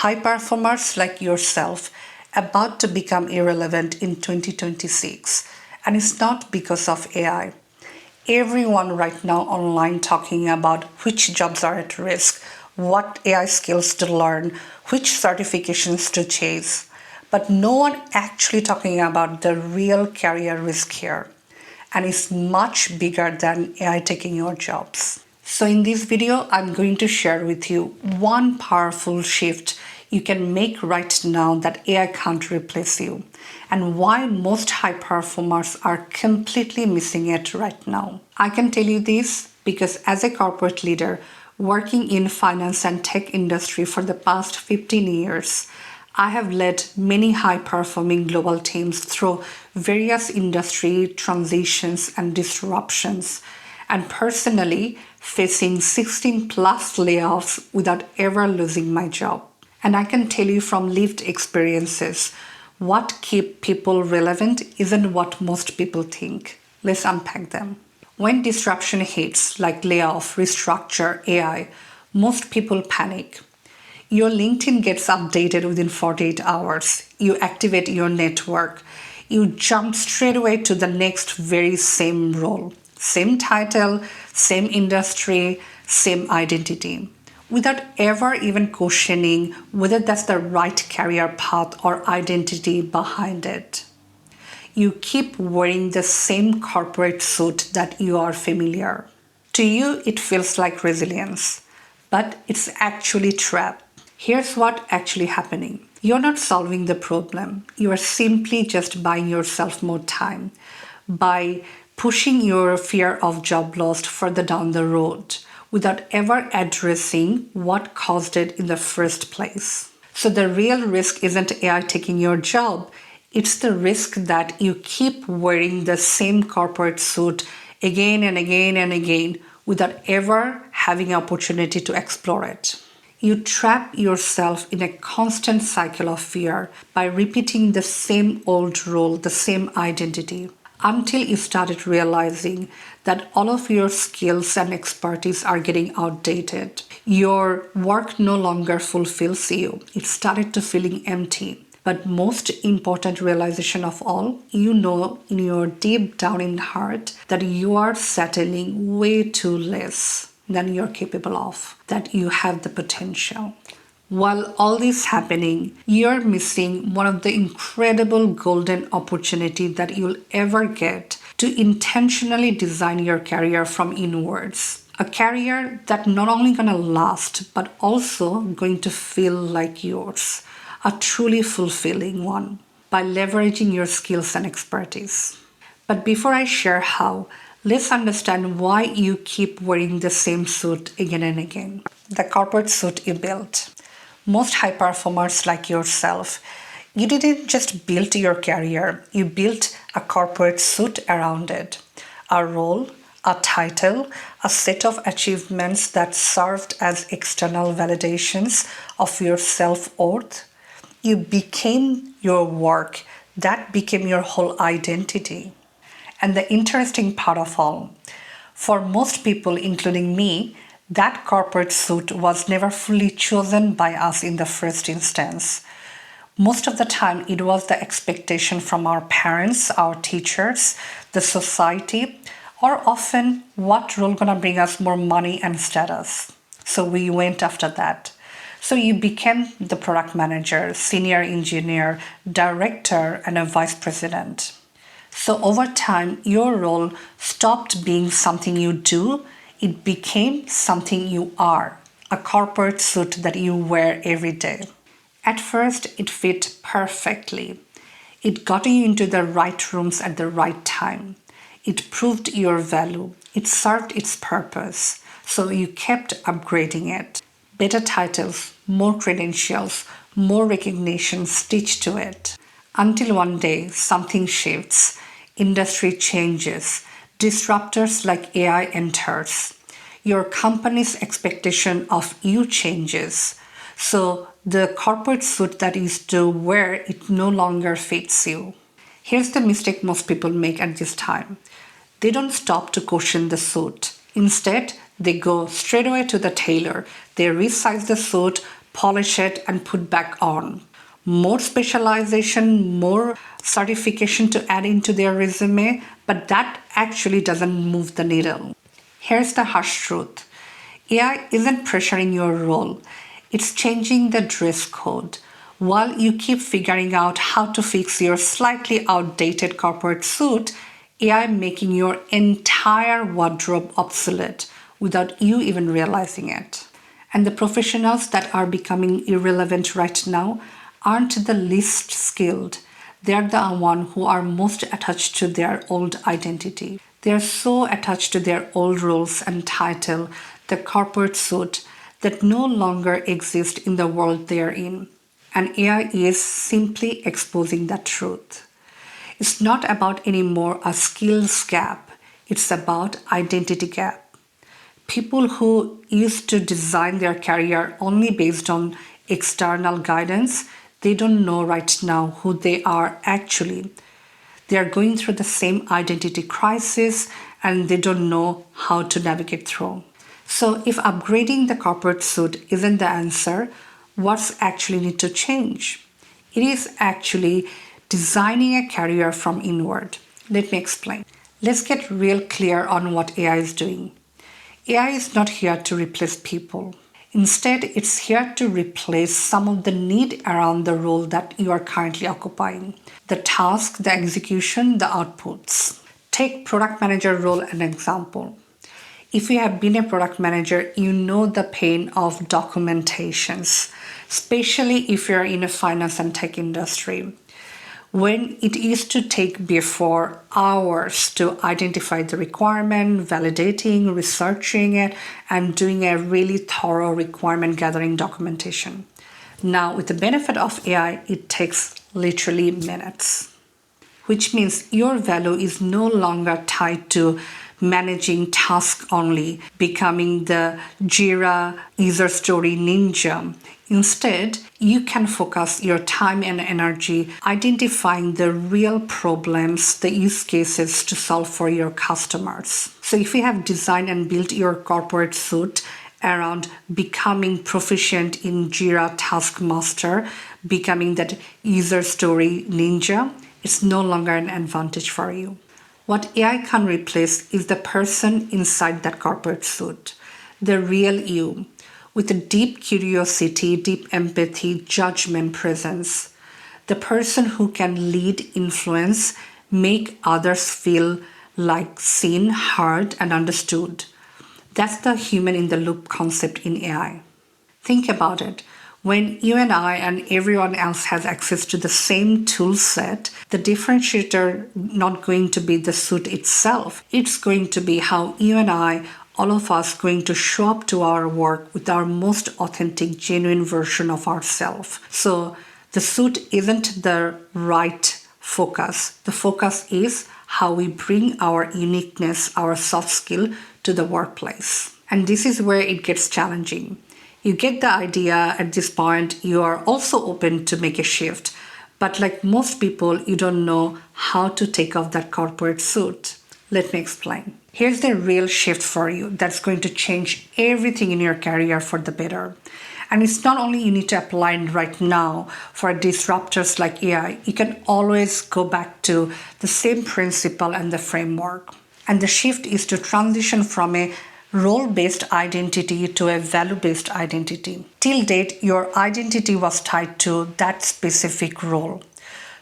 high performers like yourself about to become irrelevant in 2026. And it's not because of AI. Everyone right now online talking about which jobs are at risk, what AI skills to learn, which certifications to chase. But no one actually talking about the real career risk here. And it's much bigger than AI taking your jobs. So in this video, I'm going to share with you one powerful shift you can make right now that AI can't replace you, and why most high performers are completely missing it right now. I can tell you this because as a corporate leader working in finance and tech industry for the past 15 years, I have led many high-performing global teams through various industry transitions and disruptions, and personally facing 16 plus layoffs without ever losing my job. And I can tell you from lived experiences, what keeps people relevant isn't what most people think. Let's unpack them. When disruption hits, like layoff, restructure, AI, most people panic. Your LinkedIn gets updated within 48 hours. You activate your network. You jump straight away to the next very same role. Same title, same industry, same identity. Without ever even questioning whether that's the right career path or identity behind it. You keep wearing the same corporate suit that you are familiar. To you, it feels like resilience, but it's actually trap. Here's what actually happening. You're not solving the problem. You are simply just buying yourself more time by pushing your fear of job loss further down the road without ever addressing what caused it in the first place. So the real risk isn't AI taking your job. It's the risk that you keep wearing the same corporate suit again and again and again without ever having an opportunity to explore it. You trap yourself in a constant cycle of fear by repeating the same old role, the same identity, until you started realizing that all of your skills and expertise are getting outdated. Your work no longer fulfills you. It started to feeling empty. But most important realization of all, you know in your deep down in heart that you are settling way too less than you're capable of, that you have the potential. While all this happening, you're missing one of the incredible golden opportunities that you'll ever get to intentionally design your career from inwards. A career that not only gonna last, but also going to feel like yours. A truly fulfilling one by leveraging your skills and expertise. But before I share how, let's understand why you keep wearing the same suit again and again. The corporate suit you built. Most high performers like yourself, you didn't just build your career, you built a corporate suit around it. A role, a title, a set of achievements that served as external validations of your self-worth. You became your work, that became your whole identity. And the interesting part of all, for most people, including me, that corporate suit was never fully chosen by us in the first instance. Most of the time, it was the expectation from our parents, our teachers, the society, or often what role gonna bring us more money and status. So we went after that. So you became the product manager, senior engineer, director, and a vice president. So over time, your role stopped being something you do, it became something you are, a corporate suit that you wear every day. At first, it fit perfectly. It got you into the right rooms at the right time. It proved your value. It served its purpose. So you kept upgrading it. Better titles, more credentials, more recognition stitched to it. Until one day, something shifts. Industry changes. Disruptors like AI enters. Your company's expectation of you changes. So the corporate suit that you used to wear, it no longer fits you. Here's the mistake most people make at this time. They don't stop to question the suit. Instead, they go straight away to the tailor. They resize the suit, polish it, and put back on. More specialization, more certification to add into their resume, but that actually doesn't move the needle. Here's the harsh truth. AI isn't pressuring your role, it's changing the dress code. While you keep figuring out how to fix your slightly outdated corporate suit, AI making your entire wardrobe obsolete without you even realizing it. And the professionals that are becoming irrelevant right now aren't the least skilled. They're the one who are most attached to their old identity. They're so attached to their old roles and title, the corporate suit, that no longer exist in the world they're in. And AI is simply exposing that truth. It's not about anymore a skills gap, it's about identity gap. People who used to design their career only based on external guidance, they don't know right now who they are actually. They are going through the same identity crisis and they don't know how to navigate through. So if upgrading the corporate suit isn't the answer, what's actually need to change? It is actually designing a career from inward. Let me explain. Let's get real clear on what AI is doing. AI is not here to replace people. Instead, it's here to replace some of the need around the role that you are currently occupying. The task, the execution, the outputs. Take product manager role as an example. If you have been a product manager, you know the pain of documentations, especially if you're in a finance and tech industry. When it used to take before hours to identify the requirement, validating, researching it, and doing a really thorough requirement gathering documentation. Now, with the benefit of AI, it takes literally minutes, which means your value is no longer tied to managing tasks only, becoming the Jira user story ninja. Instead, you can focus your time and energy identifying the real problems, the use cases to solve for your customers. So if you have designed and built your corporate suite around becoming proficient in Jira Task Master, becoming that user story ninja, it's no longer an advantage for you. What AI can replace is the person inside that corporate suit, the real you, with a deep curiosity, deep empathy, judgment, presence. The person who can lead, influence, make others feel like seen, heard, and understood. That's the human in the loop concept in AI. Think about it. When you and I and everyone else has access to the same tool set, the differentiator not going to be the suit itself. It's going to be how you and I, all of us, going to show up to our work with our most authentic, genuine version of ourselves. So the suit isn't the right focus. The focus is how we bring our uniqueness, our soft skill to the workplace. And this is where it gets challenging. You get the idea at this point, you are also open to make a shift. But like most people, you don't know how to take off that corporate suit. Let me explain. Here's the real shift for you that's going to change everything in your career for the better. And it's not only you need to apply it right now for disruptors like AI, you can always go back to the same principle and the framework. And the shift is to transition from a role-based identity to a value-based identity. Till date, your identity was tied to that specific role.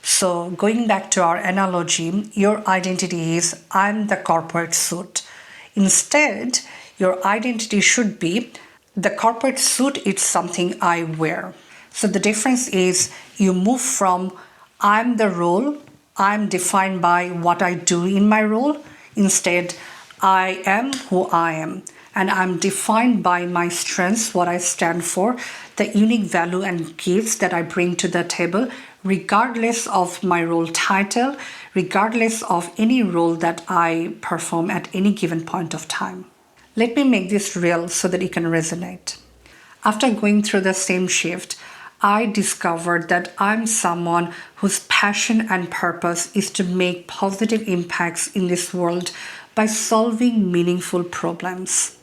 So going back to our analogy, your identity is I'm the corporate suit. Instead, your identity should be the corporate suit is something I wear. So the difference is you move from I'm the role, I'm defined by what I do in my role. Instead, I am who I am, and I'm defined by my strengths, what I stand for, the unique value and gifts that I bring to the table, regardless of my role title, regardless of any role that I perform at any given point of time. Let me make this real so that it can resonate. After going through the same shift, I discovered that I'm someone whose passion and purpose is to make positive impacts in this world by solving meaningful problems.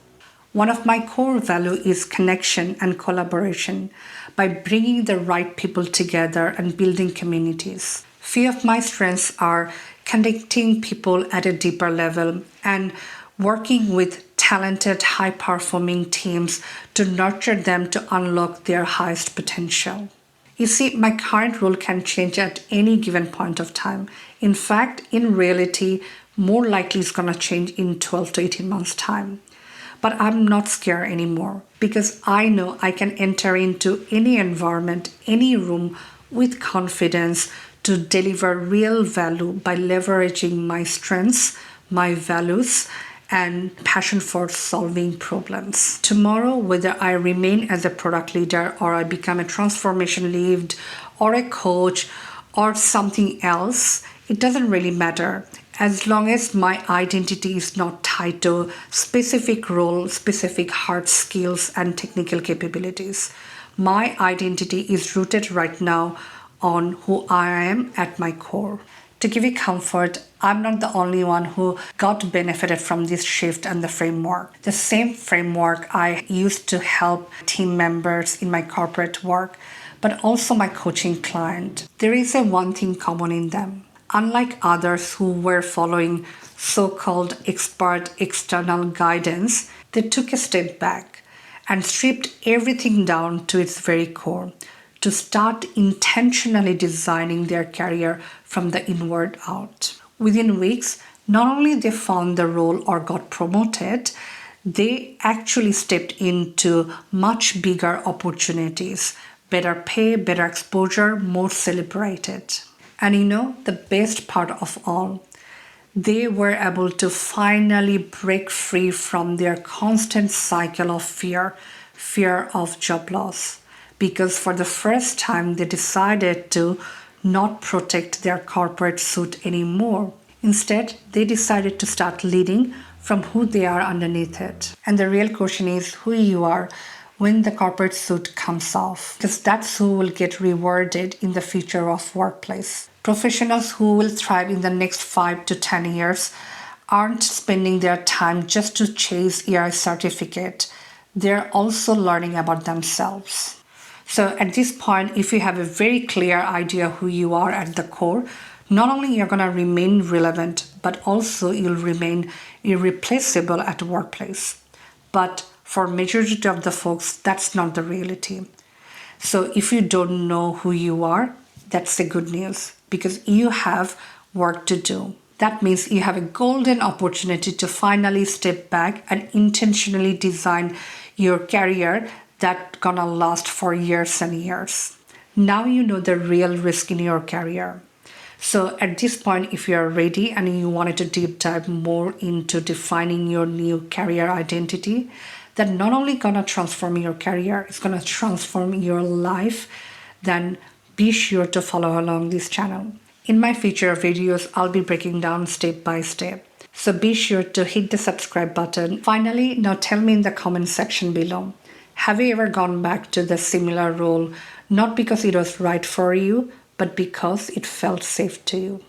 One of my core values is connection and collaboration by bringing the right people together and building communities. Few of my strengths are connecting people at a deeper level and working with talented, high-performing teams to nurture them to unlock their highest potential. You see, my current role can change at any given point of time. In fact, in reality, more likely it's going to change in 12 to 18 months' time. But I'm not scared anymore because I know I can enter into any environment, any room with confidence to deliver real value by leveraging my strengths, my values, and passion for solving problems. Tomorrow, whether I remain as a product leader or I become a transformation lead or a coach or something else, it doesn't really matter. As long as my identity is not tied to specific role, specific hard skills and technical capabilities. My identity is rooted right now on who I am at my core. To give you comfort, I'm not the only one who got benefited from this shift and the framework. The same framework I used to help team members in my corporate work, but also my coaching client. There is a one thing common in them. Unlike others who were following so-called expert external guidance, they took a step back and stripped everything down to its very core to start intentionally designing their career from the inward out. Within weeks, not only they found the role or got promoted, they actually stepped into much bigger opportunities, better pay, better exposure, more celebrated. And you know, the best part of all, they were able to finally break free from their constant cycle of fear of job loss. Because for the first time, they decided to not protect their corporate suit anymore. Instead, they decided to start leading from who they are underneath it. And the real question is who you are when the corporate suit comes off, because that's who will get rewarded in the future of workplace. Professionals who will thrive in the next 5 to 10 years aren't spending their time just to chase AI certificate. They're also learning about themselves. So at this point, if you have a very clear idea who you are at the core, not only you're going to remain relevant, but also you'll remain irreplaceable at the workplace. But for majority of the folks, that's not the reality. So if you don't know who you are, that's the good news because you have work to do. That means you have a golden opportunity to finally step back and intentionally design your career that's gonna last for years and years. Now you know the real risk in your career. So at this point, if you're ready and you wanted to deep dive more into defining your new career identity, that not only gonna transform your career, it's gonna transform your life, then be sure to follow along this channel. In my future videos, I'll be breaking down step by step. So be sure to hit the subscribe button. Finally, now tell me in the comment section below, have you ever gone back to the similar role, not because it was right for you, but because it felt safe to you?